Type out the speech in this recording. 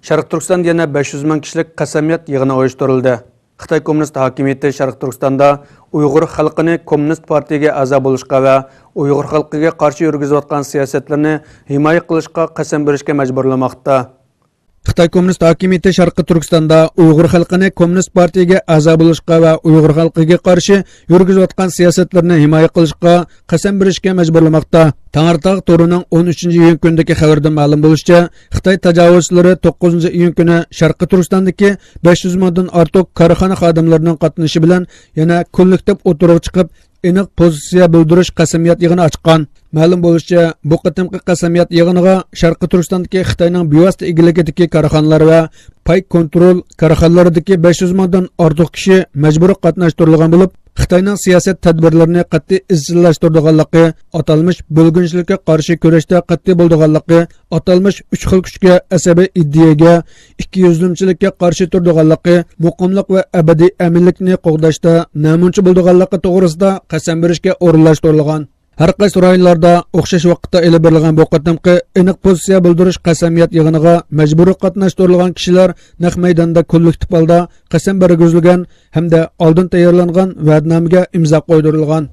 Sharq Turkistonda yana 500 ming kishilik qasamyat yig'ini uyushtirildi. Xitoy Kommunist hokimiyati Sharq Turkistonda Uyg'ur xalqini Kommunist partiyaga a'zo bo'lishga va Uyg'ur xalqiga qarshi yurgizayotgan siyosatlarni himoya qilishga qasam berishga majburlamoqda. Xitoy Kommunist hokimiyati Sharq Turkistonda Uyg'ur xalqini Kommunist partiyaga a'zo bo'lishga va Uyg'ur xalqiga qarshi yurgizayotgan siyosatlarni himoya qilishga qasam berishga majburlamoqda. Tangirtog' to'rining 13-iyun kunidagi xabarda ma'lum bo'lishicha, Xitoy tajovuzchilari 9-iyun kuni Sharq Turkistondagi 500 mingdan ortiq korxona xodimlarining qatnashishi bilan yana kollektiv o'tirib chiqib, aniq pozitsiya bildirish qasamyat yig'ini ochgan. Ma'lum bo'lishicha, bu qatimqi qasamyat yig'iniga Sharq Turkistondagi Xitoyning bevosita egaligidagi korxonalar va pay kontrol korxonalaridagi 500 mingdan ortiq kishi majburiy qatnashtirilgan bo'lib, Xitoyning siyosat tadbirlarini qat'iy izchillashtirganligi, atalmish bo'lginchilikka qarshi kurashda qat'iy bo'lganligi, atalmish 3 xil kuchga, asabiy iddiyaga, ikkiyuzlimchilikka qarshi turganligi, muqimlik va abadiy aminlikni qo'g'dashda namuncha bo'lganligi to'g'risida qasam berishga o'rinlashtirilgan. Har qaysi rayonlarda o'xshash vaqtda elib berilgan bu qatimqi aniq pozitsiya bildirish qasamyat yig'iniga majburiy qatnashtirilgan kishilar naq maydonda kollektiv holda qasam bergizilgan hamda oldin tayyorlangan va'dnomaga imzo qo'ydirilgan.